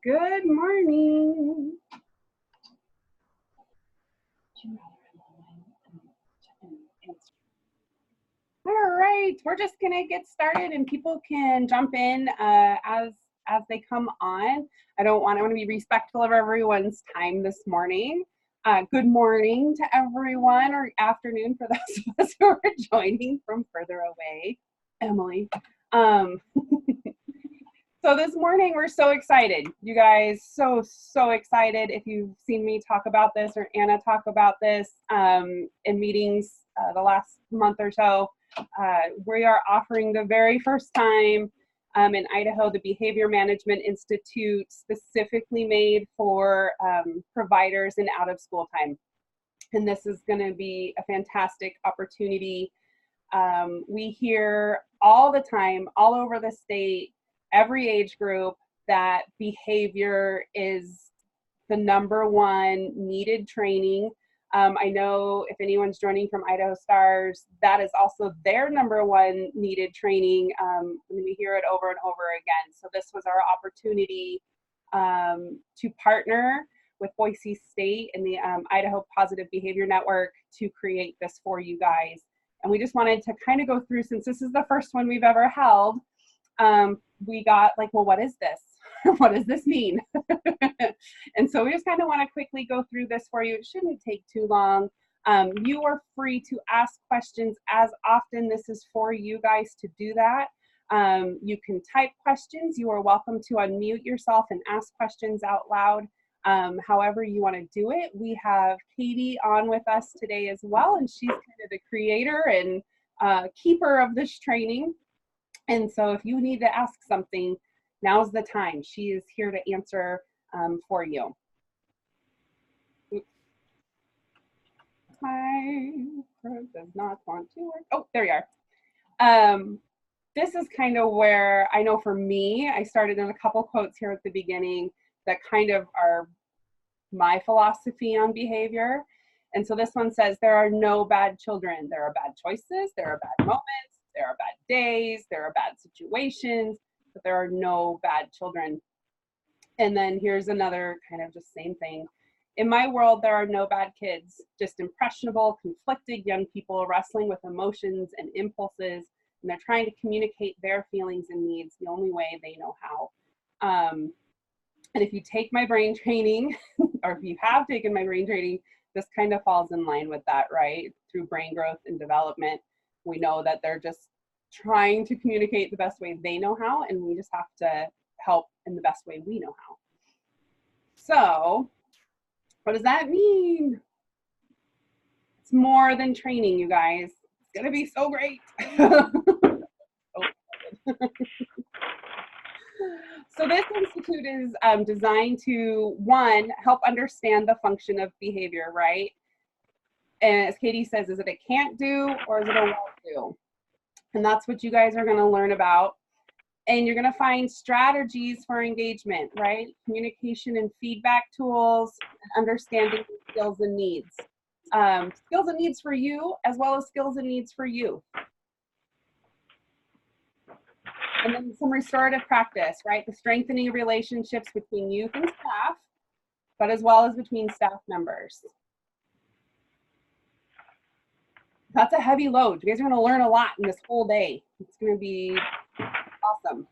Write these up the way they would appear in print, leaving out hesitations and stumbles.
Good morning. All right, we're just gonna get started, and people can jump in as they come on. I want to be respectful of everyone's time this morning. Good morning to everyone, or afternoon for those of us who are joining from further away. Emily. So this morning we're so excited, you guys, so excited. If you've seen me talk about this or Anna talk about this in meetings the last month or so, we are offering the very first time in Idaho the Behavior Management Institute, specifically made for providers in out of school time. And this is going to be a fantastic opportunity. We hear all the time, all over the state, every age group, that behavior is the #1 needed training. I know if anyone's joining from Idaho Stars, that is also their #1 needed training. We hear it over and over again. So this was our opportunity to partner with Boise State and the Idaho Positive Behavior Network to create this for you guys. And we just wanted to kind of go through, since this is the first one we've ever held, we got like, well, what is this? What does this mean? And so we just kind of want to quickly go through this for you. It shouldn't take too long. You are free to ask questions as often. This is for you guys to do that. You can type questions. You are welcome to unmute yourself and ask questions out loud. However you want to do it. We have Katie on with us today as well, and she's kind of the creator and keeper of this training. And so if you need to ask something, now's the time. She is here to answer for you. My does not want to work. Oh, there you are. This is kind of where I know for me, I started in a couple quotes here at the beginning that kind of are my philosophy on behavior. And so this one says, there are no bad children. There are bad choices. There are bad moments. There are bad days. There are bad situations, but there are no bad children. And then here's another kind of just same thing. In my world, there are no bad kids, just impressionable, conflicted young people wrestling with emotions and impulses, and they're trying to communicate their feelings and needs the only way they know how. And if you take my brain training, or if you have taken my brain training, this kind of falls in line with that, right? Through brain growth and development, we know that they're just trying to communicate the best way they know how, and we just have to help in the best way we know how. So, what does that mean? It's more than training, you guys. It's gonna be so great. So this institute is designed to, one, help understand the function of behavior, right? And as Katie says, is it a can't do or is it a won't do? And that's what you guys are going to learn about. And you're going to find strategies for engagement, right? Communication and feedback tools, understanding skills and needs. Skills and needs for you, as well as skills and needs for you. And then some restorative practice, right? The strengthening of relationships between youth and staff, but as well as between staff members. That's a heavy load. You guys are going to learn a lot in this whole day. It's going to be awesome.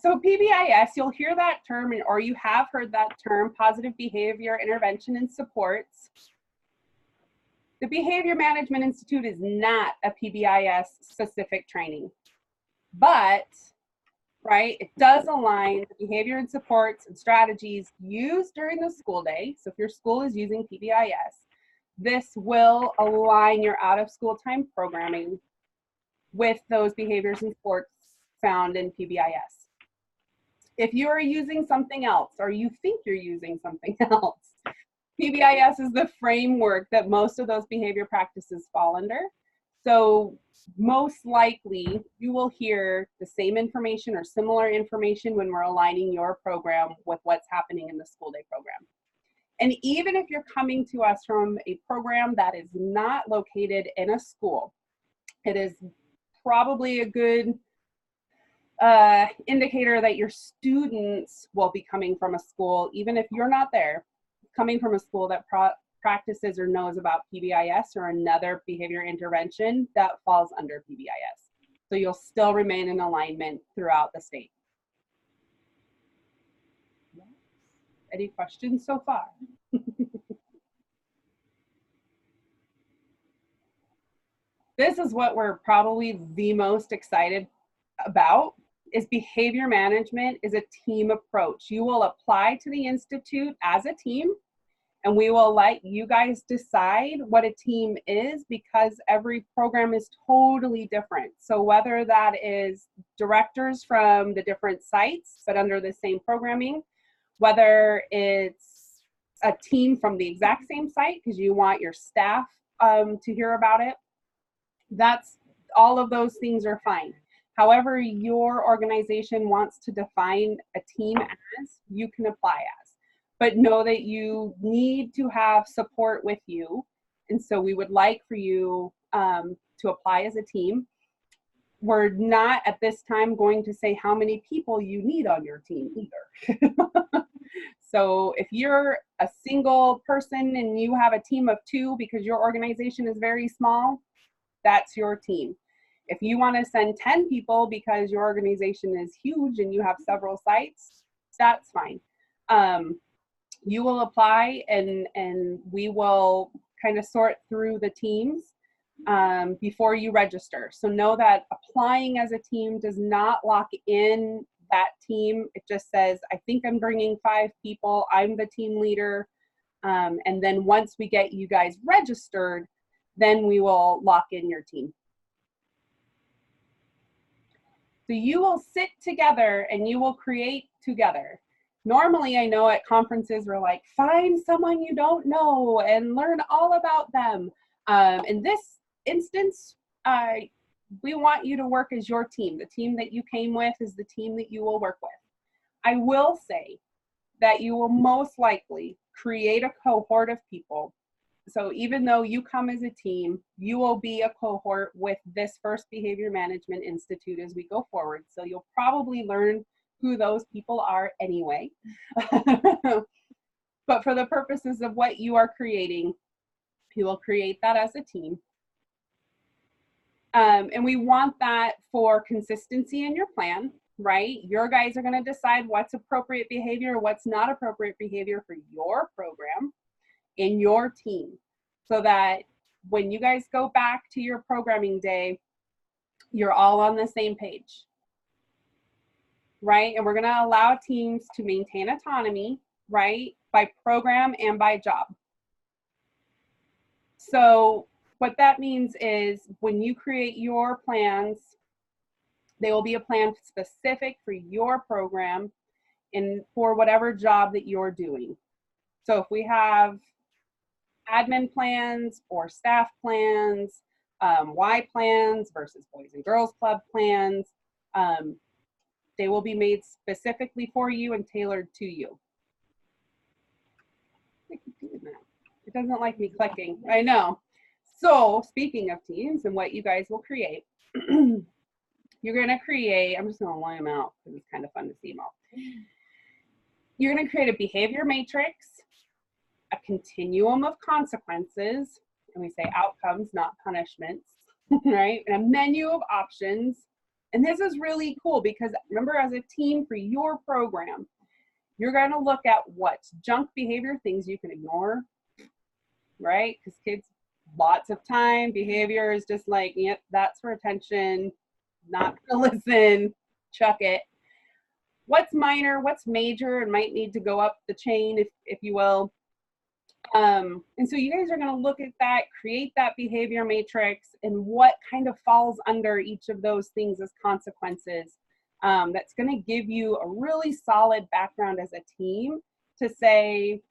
So PBIS, you'll hear that term, or you have heard that term, positive behavior intervention and supports. The Behavior Management Institute is not a PBIS specific training, but right, it does align the behavior and supports and strategies used during the school day. So if your school is using PBIS, this will align your out of school time programming with those behaviors and supports found in PBIS. If you are using something else, or you think you're using something else, PBIS is the framework that most of those behavior practices fall under. So most likely you will hear the same information or similar information when we're aligning your program with what's happening in the school day program. And even if you're coming to us from a program that is not located in a school, it is probably a good indicator that your students will be coming from a school, even if you're not there, coming from a school that practices or knows about PBIS or another behavior intervention that falls under PBIS. So you'll still remain in alignment throughout the state. Any questions so far? This is what we're probably the most excited about, is behavior management is a team approach. You will apply to the Institute as a team, and we will let you guys decide what a team is, because every program is totally different. So whether that is directors from the different sites, but under the same programming, whether it's a team from the exact same site, because you want your staff to hear about it, that's all of those things are fine. However your organization wants to define a team as, you can apply as. But know that you need to have support with you. And so we would like for you to apply as a team. We're not at this time going to say how many people you need on your team either. So if you're a single person and you have a team of 2 because your organization is very small, that's your team. If you want to send 10 people because your organization is huge and you have several sites, that's fine. You will apply and we will kind of sort through the teams before you register. So know that applying as a team does not lock in that team. It just says, I think I'm bringing 5 people, I'm the team leader. And then once we get you guys registered, then we will lock in your team. So you will sit together and you will create together. Normally, I know at conferences, we're like, find someone you don't know and learn all about them. In this instance, we want you to work as your team. The team that you came with is the team that you will work with. I will say that you will most likely create a cohort of people. So even though you come as a team, you will be a cohort with this First Behavior Management Institute as we go forward. So you'll probably learn who those people are anyway. But for the purposes of what you are creating, you will create that as a team. And we want that for consistency in your plan, right? Your guys are going to decide what's appropriate behavior, what's not appropriate behavior for your program in your team, so that when you guys go back to your programming day, you're all on the same page, right? And we're going to allow teams to maintain autonomy, right, by program and by job. So what that means is when you create your plans, they will be a plan specific for your program and for whatever job that you're doing. So if we have admin plans or staff plans, Y plans versus Boys and Girls Club plans, they will be made specifically for you and tailored to you. I keep doing that. It doesn't like me clicking. I know. So speaking of teams and what you guys will create, you're going to create, I'm just going to line them out because it's kind of fun to see them all. You're going to create a behavior matrix, a continuum of consequences, and we say outcomes, not punishments, right? And a menu of options. And this is really cool because remember, as a team for your program, you're going to look at what's junk behavior, things you can ignore, right? Because kids, lots of time, behavior is just like, yep, that's for attention, not to listen, chuck it. What's minor, what's major, and might need to go up the chain, if you will. And so you guys are going to look at that, create that behavior matrix, and what kind of falls under each of those things as consequences. That's going to give you a really solid background as a team to say,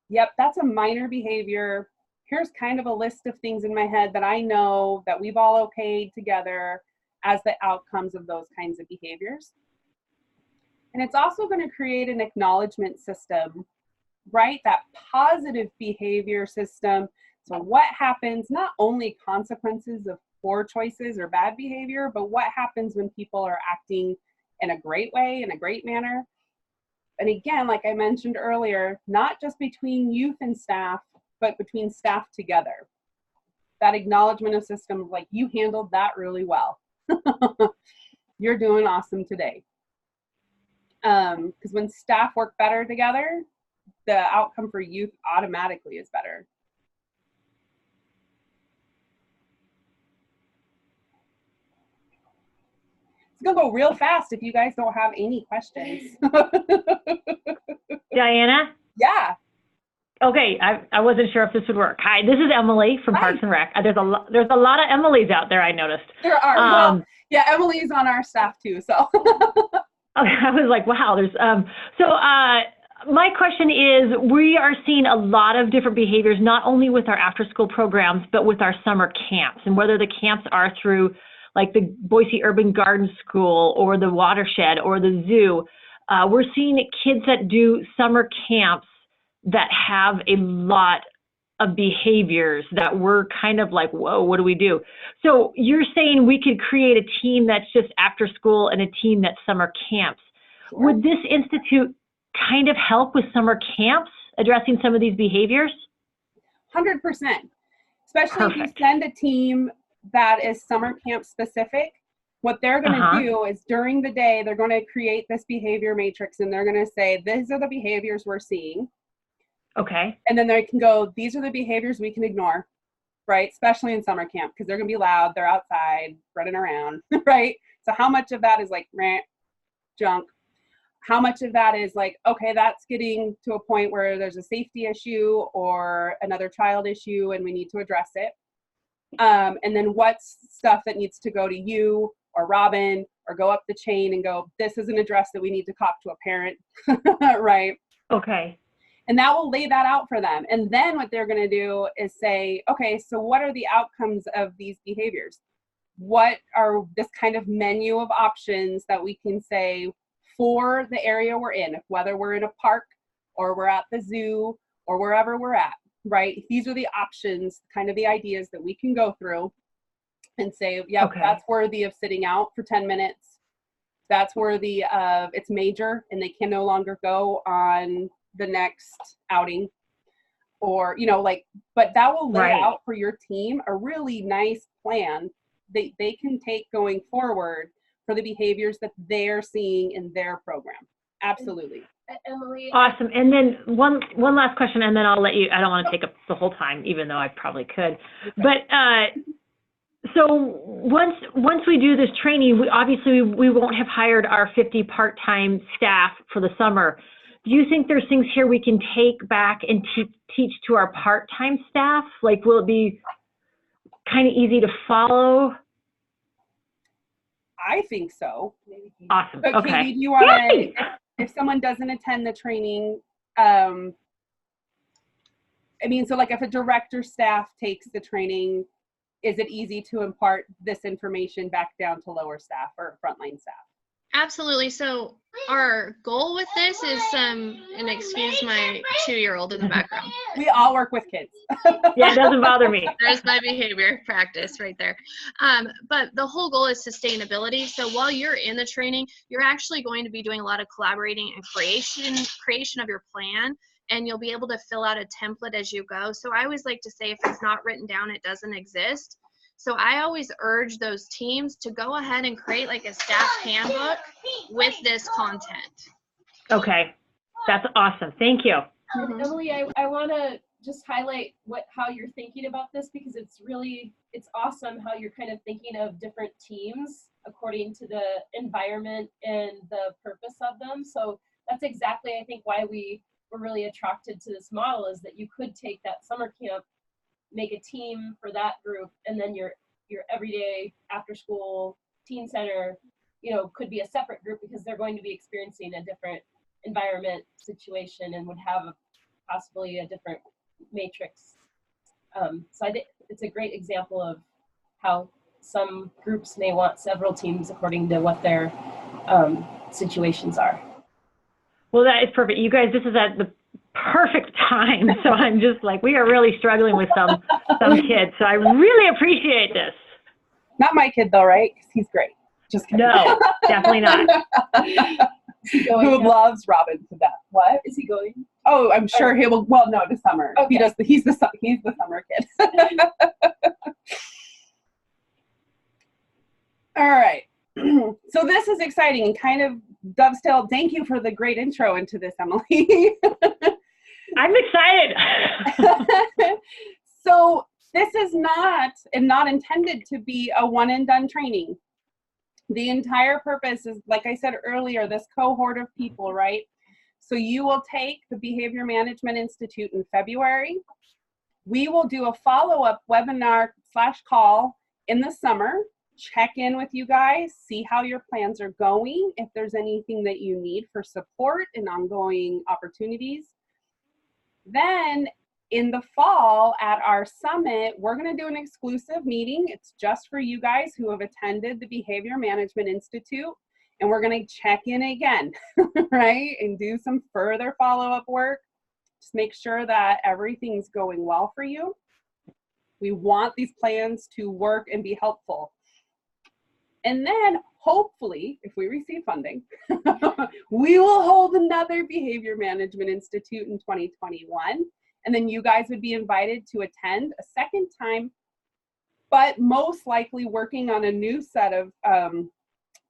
yep, that's a minor behavior. Here's kind of a list of things in my head that I know that we've all okayed together as the outcomes of those kinds of behaviors. And it's also going to create an acknowledgement system, right? That positive behavior system. So what happens, not only consequences of poor choices or bad behavior, but what happens when people are acting in a great way, in a great manner. And again, like I mentioned earlier, not just between youth and staff, but between staff together. That acknowledgement of system, like, you handled that really well. You're doing awesome today. Because when staff work better together, the outcome for youth automatically is better. It's gonna go real fast if you guys don't have any questions. Diana? Yeah. Okay, I wasn't sure if this would work. Hi, this is Emily from Parks and Rec. There's a lot of Emilys out there, I noticed. There are. Well, yeah, Emily's on our staff too, so. I was like, wow, there's, my question is, we are seeing a lot of different behaviors, not only with our after-school programs, but with our summer camps, and whether the camps are through like the Boise Urban Garden School or the Watershed or the zoo. We're seeing kids that do summer camps that have a lot of behaviors that we're kind of like, whoa, what do we do? So you're saying we could create a team that's just after school and a team that's summer camps. Sure. Would this institute kind of help with summer camps addressing some of these behaviors? 100%. Especially Perfect. If you send a team that is summer camp specific, what they're going to do is during the day, they're going to create this behavior matrix, and they're going to say, these are the behaviors we're seeing. Okay. And then they can go, these are the behaviors we can ignore, right? Especially in summer camp, because they're going to be loud, they're outside, running around, right? So how much of that is like junk? How much of that is like, okay, that's getting to a point where there's a safety issue or another child issue and we need to address it? And then what's stuff that needs to go to you or Robin or go up the chain and go, this is an address that we need to talk to a parent, right? Okay. And that will lay that out for them. And then what they're going to do is say, okay, so what are the outcomes of these behaviors? What are this kind of menu of options that we can say for the area we're in, whether we're in a park or we're at the zoo or wherever we're at, right? These are the options, kind of the ideas that we can go through and say, yeah, okay, that's worthy of sitting out for 10 minutes. That's worthy of, it's major and they can no longer go on the next outing, or, you know, like, but that will lay out for your team a really nice plan that they can take going forward for the behaviors that they're seeing in their program. Absolutely. Emily. Awesome. And then one last question, and then I'll let you, I don't want to take up the whole time, even though I probably could. But so once we do this training, we won't have hired our 50 part-time staff for the summer. Do you think there's things here we can take back and teach to our part-time staff? Like, will it be kind of easy to follow? I think so. Awesome. But okay. Katie, do you want to, if someone doesn't attend the training, I mean, so like if a director staff takes the training, is it easy to impart this information back down to lower staff or frontline staff? Absolutely. So our goal with this is, and excuse my 2-year-old in the background. We all work with kids. Yeah, it doesn't bother me. There's my behavior practice right there. But the whole goal is sustainability. So while you're in the training, you're actually going to be doing a lot of collaborating and creation of your plan, and you'll be able to fill out a template as you go. So I always like to say, if it's not written down, it doesn't exist. So I always urge those teams to go ahead and create like a staff handbook with this content. Okay, that's awesome. Thank you. Emily, I want to just highlight how you're thinking about this, because it's awesome how you're kind of thinking of different teams according to the environment and the purpose of them. So that's exactly, I think, why we were really attracted to this model, is that you could take that summer camp, make a team for that group, and then your everyday after school teen center, you know, could be a separate group, because they're going to be experiencing a different environment situation and would have possibly a different matrix. So I think it's a great example of how some groups may want several teams according to what their situations are. Well, that is perfect. You guys, this is at the perfect time. So I'm just like, we are really struggling with some kids. So I really appreciate this. Not my kid though, right? Because he's great. Just kidding. No, definitely not. Is he going Who now? loves Robin to death? What? Is he going? Oh, I'm sure he will. Well, no, to summer. He Okay. does. He's the summer kid. All right. So this is exciting and kind of dovetail. Thank you for the great intro into this, Emily. I'm excited. So this is not intended to be a one and done training. The entire purpose is, like I said earlier, this cohort of people, right? So you will take the Behavior Management Institute in February. We will do a follow-up webinar / call in the summer, check in with you guys, see how your plans are going, if there's anything that you need for support and ongoing opportunities. Then in the fall at our summit, we're going to do an exclusive meeting. It's just for you guys who have attended the Behavior Management Institute. And we're going to check in again, right? And do some further follow-up work. Just make sure that everything's going well for you. We want these plans to work and be helpful. And then hopefully, if we receive funding, we will hold another Behavior Management Institute in 2021. And then you guys would be invited to attend a second time, but most likely working on a new set of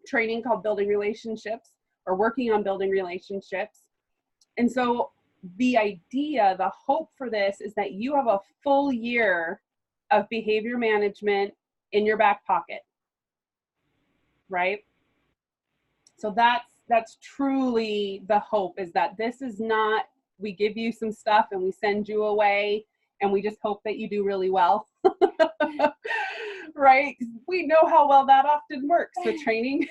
training called Building Relationships, or working on building relationships. And so the idea, the hope for this is that you have a full year of behavior management in your back pocket, right? So that's truly the hope, is that this is not, we give you some stuff and we send you away and we just hope that you do really well. Right? We know how well that often works with training.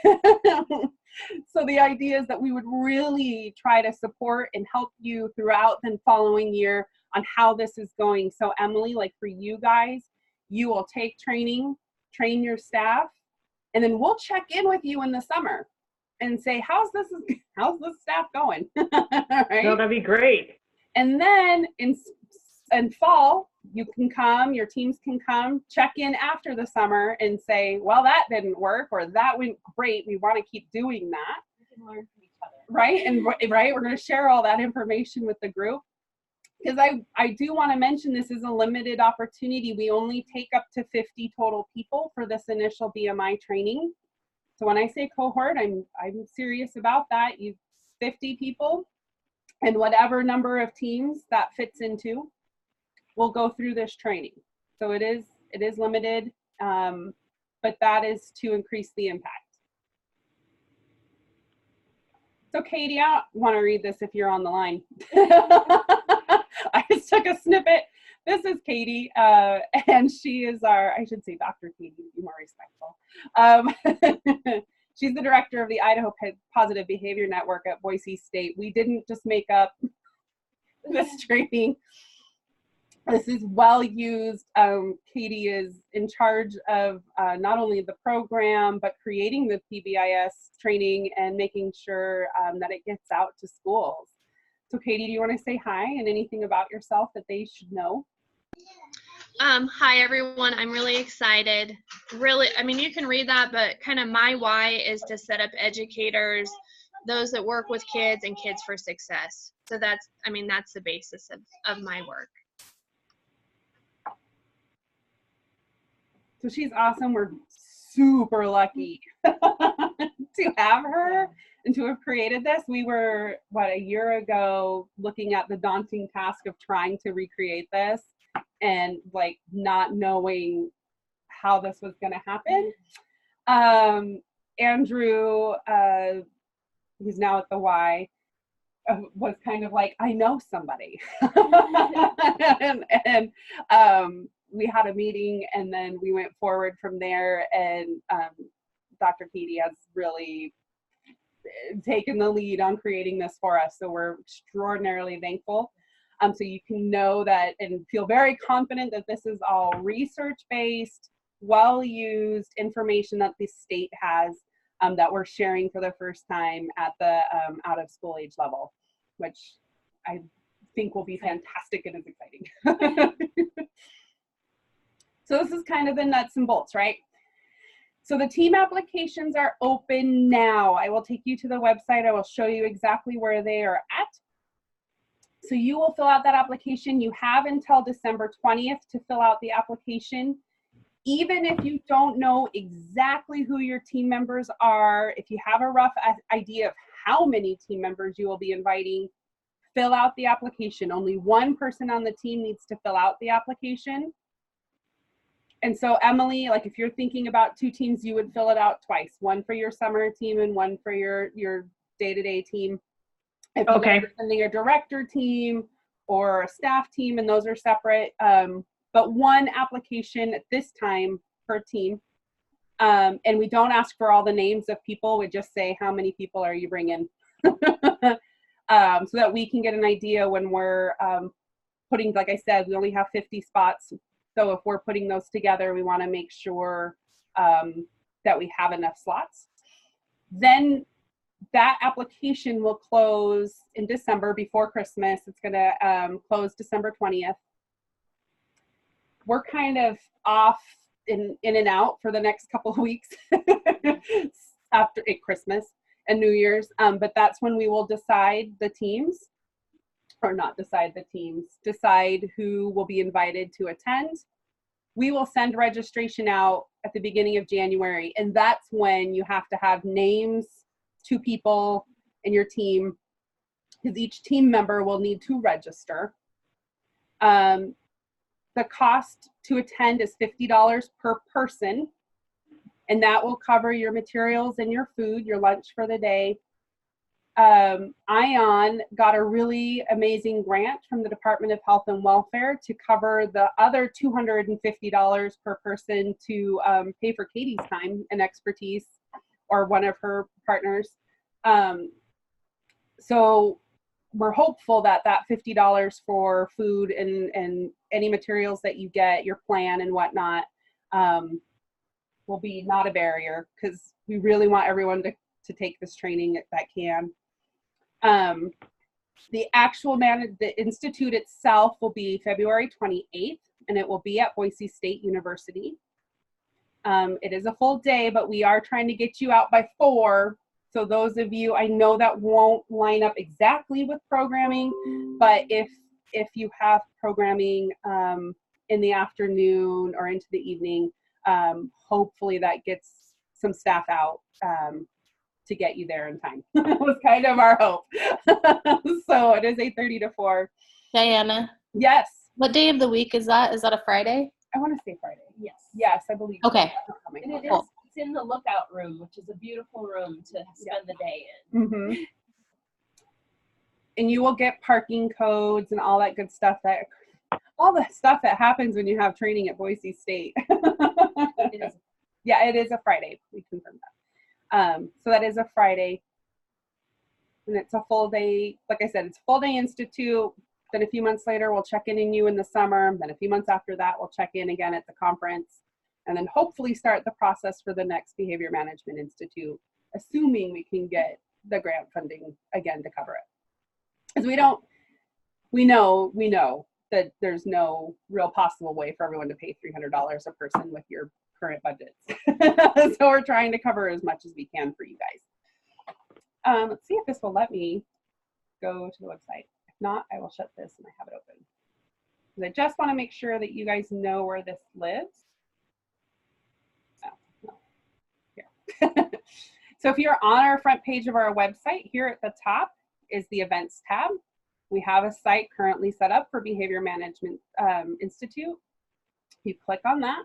So the idea is that we would really try to support and help you throughout the following year on how this is going. So Emily, like for you guys, you will take training, train your staff, and then we'll check in with you in the summer and say, how's this staff going? Right? No, that'd be great. And then in fall, you can come, your teams can come, check in after the summer and say, well, that didn't work, or that went great. We want to keep doing that. We can learn from each other. Right? And right, we're going to share all that information with the group. Because I do want to mention, this is a limited opportunity. We only take up to 50 total people for this initial BMI training. So when I say cohort, I'm serious about that. You 50 people and whatever number of teams that fits into will go through this training. So it is limited, but that is to increase the impact. So Katie, I want to read this if you're on the line. I just took a snippet. This is Katie, and she is I should say Dr. Katie, to be more respectful. She's the director of the Idaho Positive Behavior Network at Boise State. We didn't just make up this training. This is well used. Katie is in charge of not only the program, but creating the PBIS training and making sure that it gets out to schools. So Katie, do you want to say hi and anything about yourself that they should know? Hi everyone, I'm really excited. Really, I mean, you can read that, but kind of my why is to set up educators, those that work with kids and Kids for Success. So that's the basis of my work. So she's awesome. We're super lucky to have her and to have created this. We were, a year ago looking at the daunting task of trying to recreate this and like not knowing how this was going to happen. Andrew, who's now at the Y, was kind of like, I know somebody. and we had a meeting and then we went forward from there, and Dr. Katie has really taken the lead on creating this for us. So we're extraordinarily thankful. So you can know that and feel very confident that this is all research-based, well-used information that the state has that we're sharing for the first time at the out-of-school age level, which I think will be fantastic and is exciting. So this is kind of the nuts and bolts, right? So the team applications are open now. I will take you to the website. I will show you exactly where they are at. So you will fill out that application. You have until December 20th to fill out the application. Even if you don't know exactly who your team members are, if you have a rough idea of how many team members you will be inviting, fill out the application. Only one person on the team needs to fill out the application. And so Emily, like if you're thinking about 2 teams, you would fill it out twice, one for your summer team and one for your day-to-day team. If Okay. you're sending a director team or a staff team, and those are separate, but one application at this time per team. And we don't ask for all the names of people. We just say, how many people are you bringing? So that we can get an idea when we're putting, like I said, we only have 50 spots. So if we're putting those together, we want to make sure that we have enough slots. Then that application will close in December before Christmas. It's going to close December 20th. We're kind of off in and out for the next couple of weeks after Christmas and New Year's. But that's when we will decide the teams. Or not decide the teams, decide who will be invited to attend. We will send registration out at the beginning of January, and that's when you have to have names to people in your team, because each team member will need to register. The cost to attend is $50 per person, and that will cover your materials and your food, your lunch for the day. ION got a really amazing grant from the Department of Health and Welfare to cover the other $250 per person to pay for Katie's time and expertise, or one of her partners. So we're hopeful that that $50 for food and any materials that you get, your plan and whatnot, will be not a barrier, because we really want everyone to take this training that can. The institute itself will be February 28th, and it will be at Boise State University. It is a full day, but we are trying to get you out by 4. So those of you, I know that won't line up exactly with programming, but if you have programming in the afternoon or into the evening, hopefully that gets some staff out to get you there in time. Was kind of our hope. So it is 8:30 to 4. Diana, Yes. what day of the week is that? Is that a Friday? I want to say Friday. Yes. Yes, I believe. Okay. And it is, Cool. it's in the lookout room, which is a beautiful room to spend the day in. Mm-hmm. And you will get parking codes and all that good stuff, all the stuff that happens when you have training at Boise State. It is. Yeah, it is a Friday. We confirmed that. So that is a Friday. And it's a full day. Like I said, it's a full day institute. Then a few months later, we'll check in you in the summer. Then a few months after that, we'll check in again at the conference. And then hopefully start the process for the next Behavior Management Institute, assuming we can get the grant funding again to cover it. Because we know that there's no real possible way for everyone to pay $300 a person with your current budgets. So we're trying to cover as much as we can for you guys. Let's see if this will let me go to the website. If not, I will shut this and I have it open. Because I just want to make sure that you guys know where this lives. Oh, no. Here. So if you're on our front page of our website, here at the top is the events tab. We have a site currently set up for Behavior Management Institute. You click on that.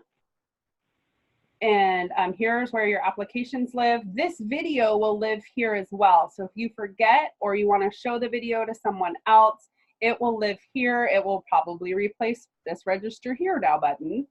And here's where your applications live. This video will live here as well. So if you forget or you want to show the video to someone else, it will live here. It will probably replace this register here now button.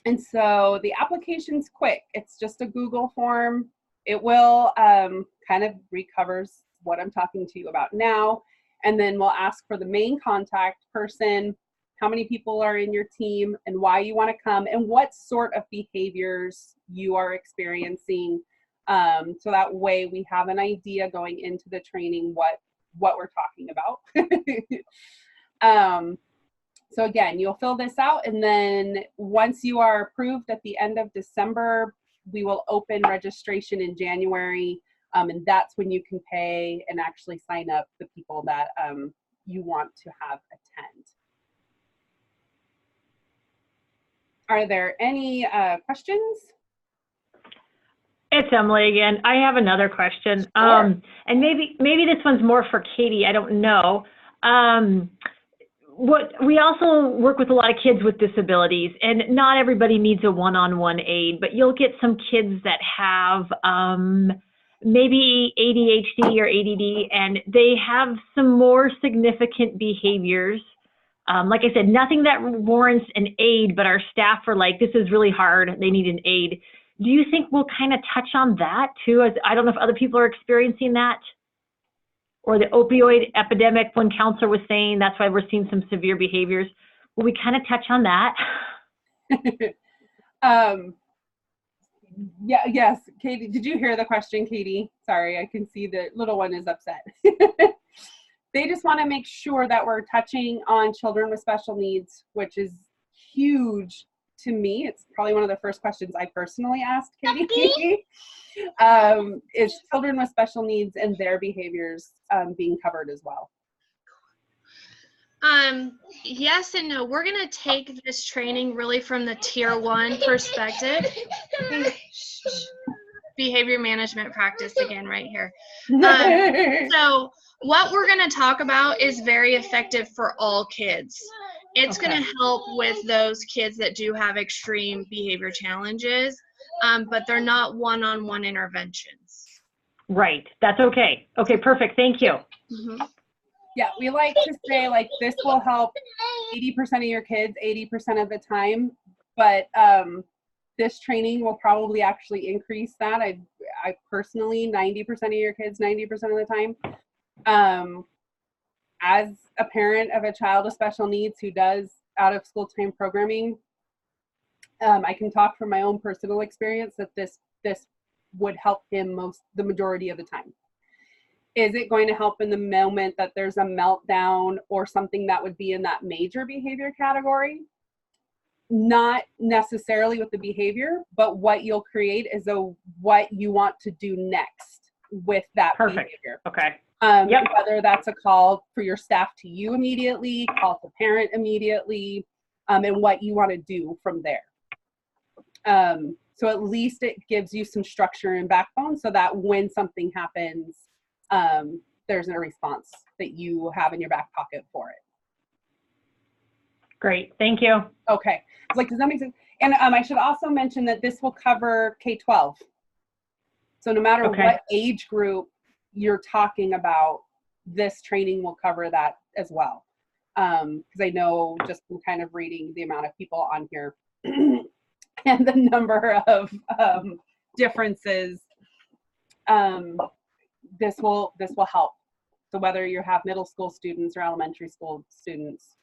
And so the application's quick. It's just a Google form. It will kind of recovers what I'm talking to you about now. And then we'll ask for the main contact person, how many people are in your team, and why you want to come, and what sort of behaviors you are experiencing. So that way we have an idea going into the training what we're talking about. So again, you'll fill this out, and then once you are approved at the end of December, we will open registration in January, and that's when you can pay and actually sign up the people that you want to have attend. Are there any questions? It's Emily again. I have another question. Sure. And maybe this one's more for Katie. I don't know. We also work with a lot of kids with disabilities, and not everybody needs a one-on-one aid, but you'll get some kids that have maybe ADHD or ADD, and they have some more significant behaviors. Like I said, nothing that warrants an aid, but our staff are like, this is really hard, they need an aid. Do you think we'll kind of touch on that too? I don't know if other people are experiencing that, or the opioid epidemic, one counselor was saying that's why we're seeing some severe behaviors. Will we kind of touch on that? Yeah, yes, Katie, did you hear the question, Katie? Sorry, I can see the little one is upset. They just want to make sure that we're touching on children with special needs, which is huge to me. It's probably one of the first questions I personally asked Katie. Is children with special needs and their behaviors being covered as well? Yes and no. We're going to take this training really from the tier 1 perspective. Behavior management practice again right here. So what we're going to talk about is very effective for all kids. It's going to help with those kids that do have extreme behavior challenges, but they're not one-on-one interventions. Right. That's okay. Okay, perfect. Thank you. Mm-hmm. Yeah, we like to say like this will help 80% of your kids 80% of the time, but this training will probably actually increase that. I personally, 90% of your kids 90% of the time. As a parent of a child with special needs who does out of school time programming, I can talk from my own personal experience that this would help him the majority of the time. Is it going to help in the moment that there's a meltdown or something that would be in that major behavior category? Not necessarily with the behavior, but what you'll create is what you want to do next with that behavior. Okay. Whether that's a call for your staff to you immediately, call the parent immediately, and what you want to do from there. So at least it gives you some structure and backbone so that when something happens, there's a response that you have in your back pocket for it. Great, thank you. Okay, like, does that make sense? And I should also mention that this will cover K-12. So no matter what age group you're talking about, this training will cover that as well. Because I know just from kind of reading the amount of people on here and the number of differences, this will help. So whether you have middle school students or elementary school students,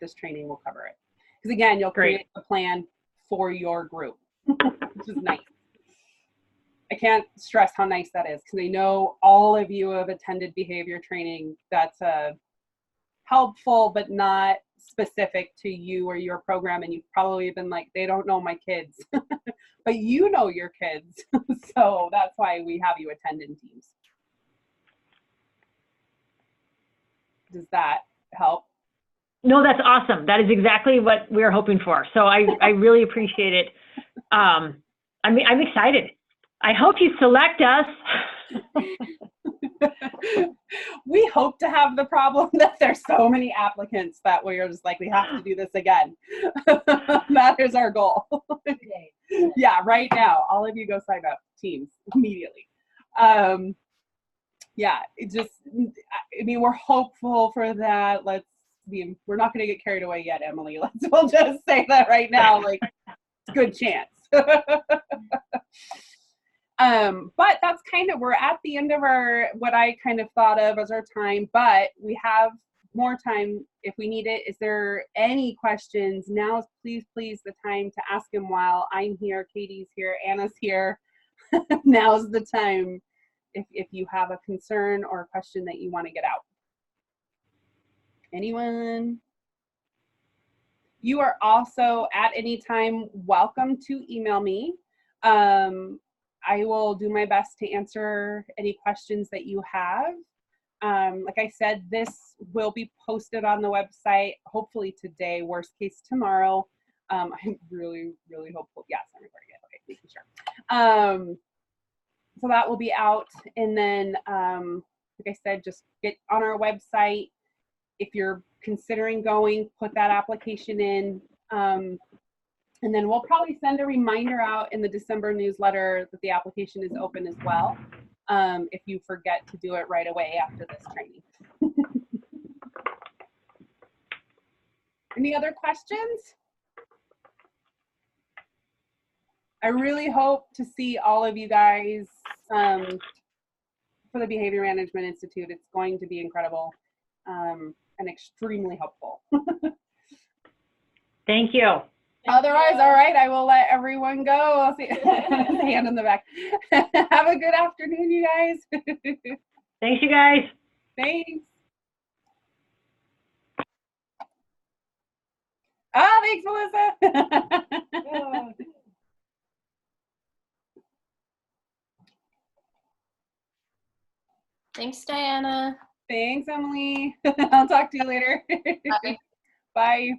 this training will cover it. Because again, you'll create a plan for your group, which is nice. I can't stress how nice that is, because I know all of you have attended behavior training that's helpful but not specific to you or your program, and you've probably been like, they don't know my kids. But you know your kids, so that's why we have you attend in teams. Does that help? No, that's awesome. That is exactly what we're hoping for. So I really appreciate it. I'm excited. I hope you select us. We hope to have the problem that there's so many applicants that we're just like, we have to do this again. That is our goal. Yeah, right now, all of you go sign up, teams, immediately. Yeah, it just, I mean, we're hopeful for that. We're not going to get carried away yet, Emily. We'll just say that right now, like, good chance. But that's kind of, we're at the end of what I kind of thought of as our time, but we have more time if we need it. Is there any questions? Now is please the time to ask them while I'm here, Katie's here, Anna's here. Now's the time if you have a concern or a question that you want to get out. Anyone? You are also at any time welcome to email me. I will do my best to answer any questions that you have. Like I said, this will be posted on the website, hopefully today, worst case tomorrow. I'm really, really hopeful. Yes, I'm recording it. Okay, making sure. So that will be out. And then, like I said, just get on our website. If you're considering going, put that application in. And then we'll probably send a reminder out in the December newsletter that the application is open as well, if you forget to do it right away after this training. Any other questions? I really hope to see all of you guys for the Behavior Management Institute. It's going to be incredible and extremely helpful. Thank you. Otherwise, all right, I will let everyone go. I'll see hand in the back. Have a good afternoon, you guys. Thanks, you guys. Thanks. Thanks, Melissa. Thanks, Diana. Thanks, Emily. I'll talk to you later. Bye. Bye.